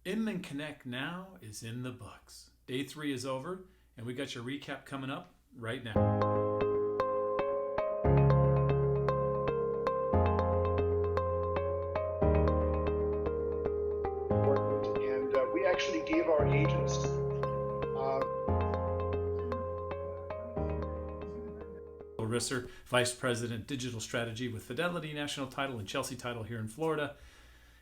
Inman Connect Now is in the books. Day 3 is over, and we got your recap coming up right now. And we actually gave our agents Risser, Vice President Digital Strategy with Fidelity National Title and Chelsea Title here in Florida.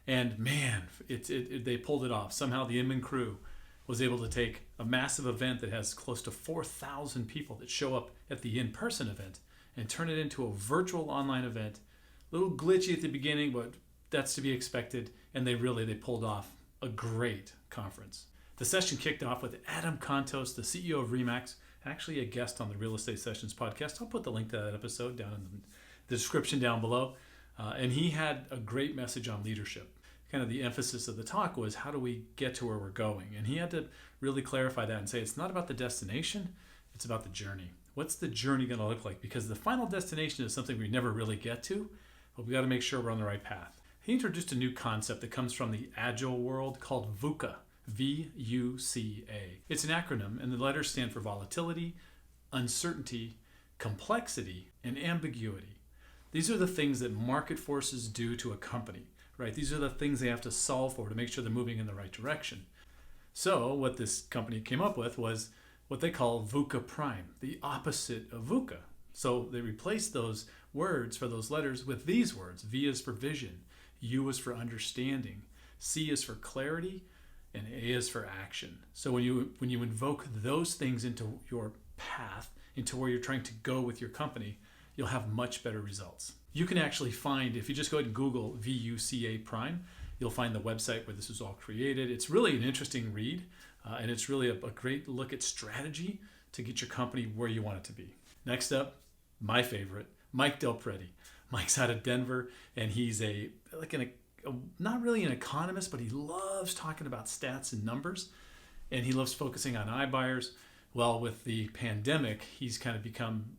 And man, they pulled it off. Somehow the Inman crew was able to take a massive event that has close to 4,000 people that show up at the in-person event and turn it into a virtual online event. A little glitchy at the beginning, but that's to be expected. And they pulled off a great conference. The session kicked off with Adam Contos, the CEO of RE/MAX, actually a guest on the Real Estate Sessions podcast. I'll put the link to that episode down in the description down below. And he had a great message on leadership. Kind of the emphasis of the talk was, how do we get to where we're going? And he had to really clarify that and say, it's not about the destination, it's about the journey. What's the journey going to look like? Because the final destination is something we never really get to, but we got to make sure we're on the right path. He introduced a new concept that comes from the agile world called VUCA, VUCA. It's an acronym, and the letters stand for volatility, uncertainty, complexity, and ambiguity. These are the things that market forces do to a company, right? These are the things they have to solve for to make sure they're moving in the right direction. So what this company came up with was what they call VUCA Prime, the opposite of VUCA. So they replaced those words for those letters with these words. V is for vision, U is for understanding, C is for clarity, and A is for action. So when you invoke those things into your path, into where you're trying to go with your company, you'll have much better results. You can actually find, if you just go ahead and Google VUCA Prime, you'll find the website where this was all created. It's really an interesting read, and it's really a great look at strategy to get your company where you want it to be. Next up, my favorite, Mike Delprete. Mike's out of Denver, and he's not really an economist, but he loves talking about stats and numbers, and he loves focusing on iBuyers. Well, with the pandemic, he's kind of become,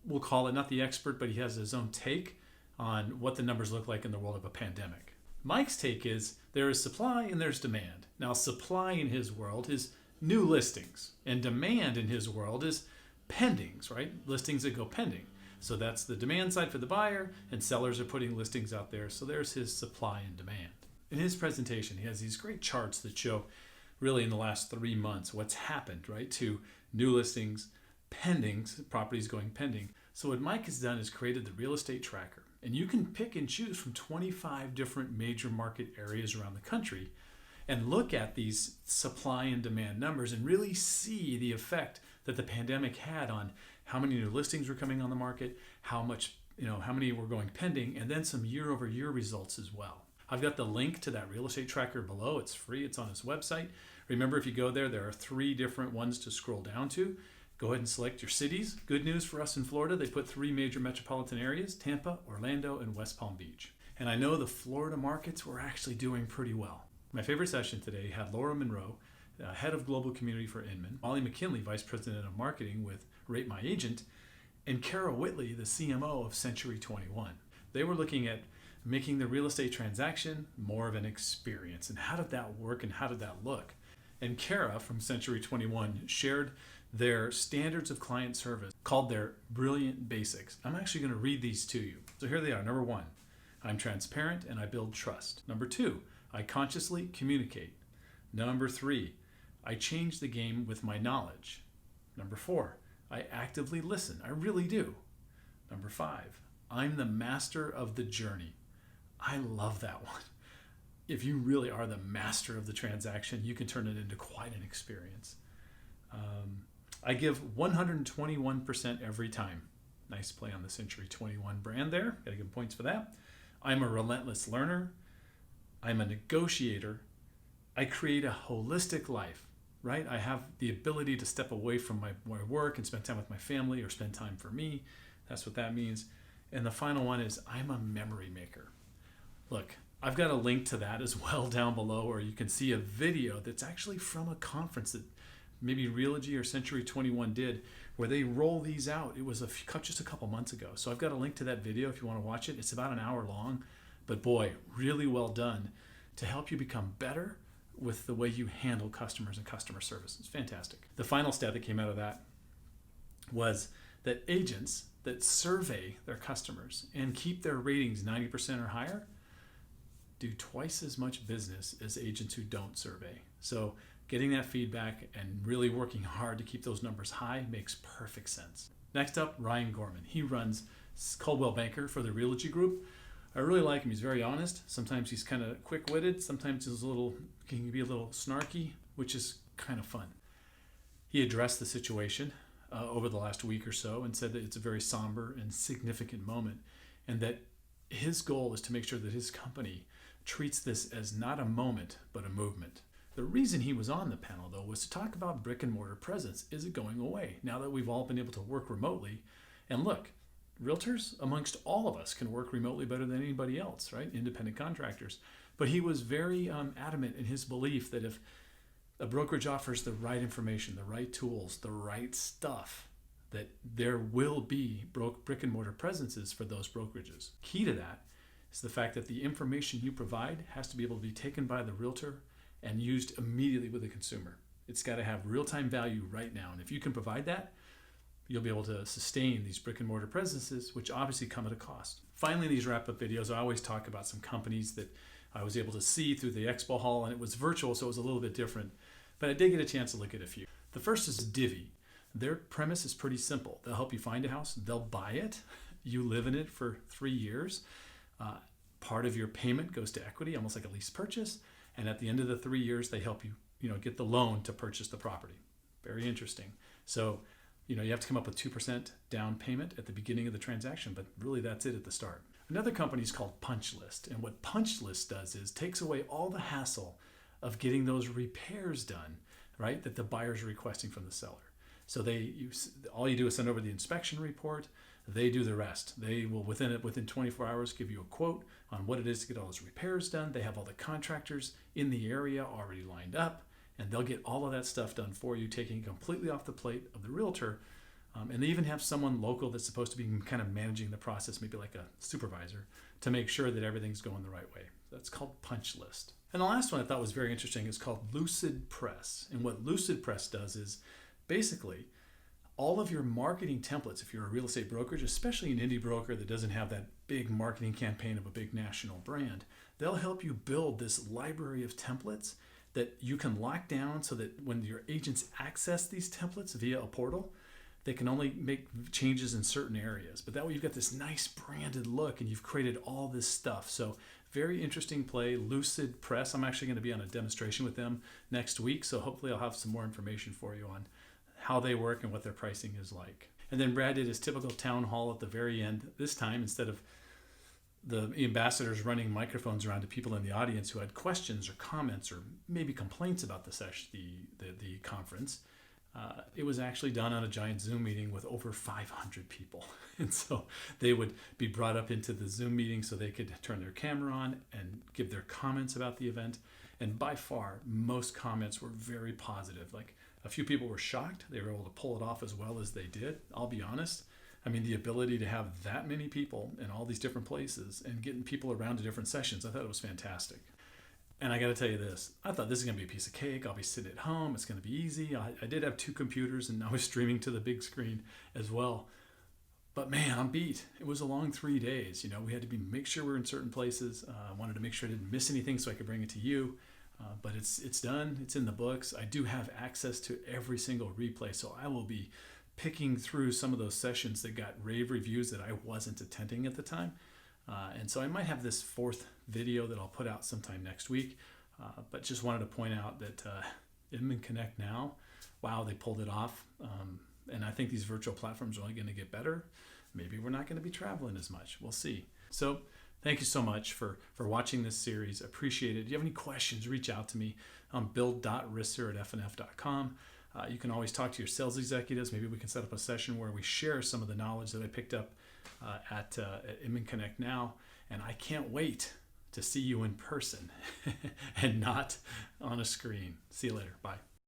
we'll call it not the expert, but he has his own take on what the numbers look like in the world of a pandemic. Mike's take is there is supply and there's demand. Now, supply in his world is new listings, and demand in his world is pendings, right? Listings that go pending. So that's the demand side for the buyer, and sellers are putting listings out there. So there's his supply and demand. In his presentation, he has these great charts that show really in the last 3 months what's happened, right, to new listings, pendings, properties going pending. So what Mike has done is created the real estate tracker, and you can pick and choose from 25 different major market areas around the country and look at these supply and demand numbers and really see the effect that the pandemic had on how many new listings were coming on the market, how many were going pending, and then some year-over-year results as well. I've got the link to that real estate tracker below. It's free. It's on his website. Remember, if you go there are 3 different ones to scroll down to. Go ahead and select your cities. Good news for us in Florida, they put 3 major metropolitan areas, Tampa, Orlando, and West Palm Beach. And I know the Florida markets were actually doing pretty well. My favorite session today had Laura Monroe, head of global community for Inman, Molly McKinley, vice president of marketing with Rate My Agent, and Kara Whitley, the CMO of Century 21. They were looking at making the real estate transaction more of an experience. And how did that work and how did that look? And Kara from Century 21 shared their standards of client service called their Brilliant Basics. I'm actually going to read these to you. So here they are. Number 1, I'm transparent and I build trust. Number 2, I consciously communicate. Number 3, I change the game with my knowledge. Number 4, I actively listen. I really do. Number 5, I'm the master of the journey. I love that one. If you really are the master of the transaction, you can turn it into quite an experience. I give 121% every time. Nice play on the Century 21 brand there. Got to give points for that. I'm a relentless learner. I'm a negotiator. I create a holistic life, right? I have the ability to step away from my work and spend time with my family or spend time for me. That's what that means. And the final one is I'm a memory maker. Look, I've got a link to that as well down below, where you can see a video that's actually from a conference that maybe Realogy or Century 21 did, where they roll these out. It was just a couple months ago. So I've got a link to that video if you want to watch it. It's about an hour long, but boy, really well done to help you become better, with the way you handle customers and customer service. It's fantastic. The final stat that came out of that was that agents that survey their customers and keep their ratings 90% or higher do twice as much business as agents who don't survey. So getting that feedback and really working hard to keep those numbers high makes perfect sense. Next up, Ryan Gorman. He runs Coldwell Banker for the Realogy Group. I really like him. He's very honest. Sometimes he's kind of quick-witted. Sometimes he's can be a little snarky, which is kind of fun. He addressed the situation over the last week or so and said that it's a very somber and significant moment, and that his goal is to make sure that his company treats this as not a moment, but a movement. The reason he was on the panel, though, was to talk about brick and mortar presence. Is it going away now that we've all been able to work remotely? And look, realtors amongst all of us can work remotely better than anybody else, right? Independent contractors. But he was very adamant in his belief that if a brokerage offers the right information, the right tools, the right stuff, that there will be brick and mortar presences for those brokerages. Key to that is the fact that the information you provide has to be able to be taken by the realtor and used immediately with the consumer. It's got to have real-time value right now. And if you can provide that, you'll be able to sustain these brick and mortar presences, which obviously come at a cost. Finally, in these wrap-up videos, I always talk about some companies that I was able to see through the expo hall, and it was virtual, so it was a little bit different. But I did get a chance to look at a few. The first is Divvy. Their premise is pretty simple. They'll help you find a house. They'll buy it. You live in it for 3 years. Part of your payment goes to equity, almost like a lease purchase. And at the end of the 3 years, they help you, get the loan to purchase the property. Very interesting. So, you have to come up with 2% down payment at the beginning of the transaction, but really that's it at the start. Another company is called Punch List. And what Punch List does is takes away all the hassle of getting those repairs done, right, that the buyer's requesting from the seller. So all you do is send over the inspection report. They do the rest. They will, within 24 hours, give you a quote on what it is to get all those repairs done. They have all the contractors in the area already lined up, and they'll get all of that stuff done for you, taking it completely off the plate of the realtor. And they even have someone local that's supposed to be kind of managing the process, maybe like a supervisor, to make sure that everything's going the right way. That's called Punch List. And the last one I thought was very interesting is called Lucid Press. And what Lucid Press does is basically all of your marketing templates, if you're a real estate brokerage, especially an indie broker that doesn't have that big marketing campaign of a big national brand, they'll help you build this library of templates that you can lock down so that when your agents access these templates via a portal, they can only make changes in certain areas. But that way you've got this nice branded look and you've created all this stuff. So very interesting play, Lucid Press. I'm actually going to be on a demonstration with them next week. So hopefully I'll have some more information for you on how they work and what their pricing is like. And then Brad did his typical town hall at the very end. This time, instead of the ambassadors running microphones around to people in the audience who had questions or comments or maybe complaints about the conference, it was actually done on a giant Zoom meeting with over 500 people. And so they would be brought up into the Zoom meeting so they could turn their camera on and give their comments about the event. And by far, most comments were very positive. Like, a few people were shocked they were able to pull it off as well as they did. I'll be honest. I mean, the ability to have that many people in all these different places and getting people around to different sessions, I thought it was fantastic. And I got to tell you this, I thought this is going to be a piece of cake. I'll be sitting at home. It's going to be easy. I did have 2 computers and I was streaming to the big screen as well. But man, I'm beat. It was a long 3 days. We had to make sure we were in certain places. I wanted to make sure I didn't miss anything so I could bring it to you. But it's done. It's in the books. I do have access to every single replay, so I will be picking through some of those sessions that got rave reviews that I wasn't attending at the time. And so I might have this 4th video that I'll put out sometime next week. But just wanted to point out that Inman Connect Now, wow, they pulled it off. And I think these virtual platforms are only going to get better. Maybe we're not going to be traveling as much. We'll see. So thank you so much for watching this series. Appreciate it. If you have any questions, reach out to me on build.risser@fnf.com. You can always talk to your sales executives. Maybe we can set up a session where we share some of the knowledge that I picked up at Inman Connect Now. And I can't wait to see you in person and not on a screen. See you later. Bye.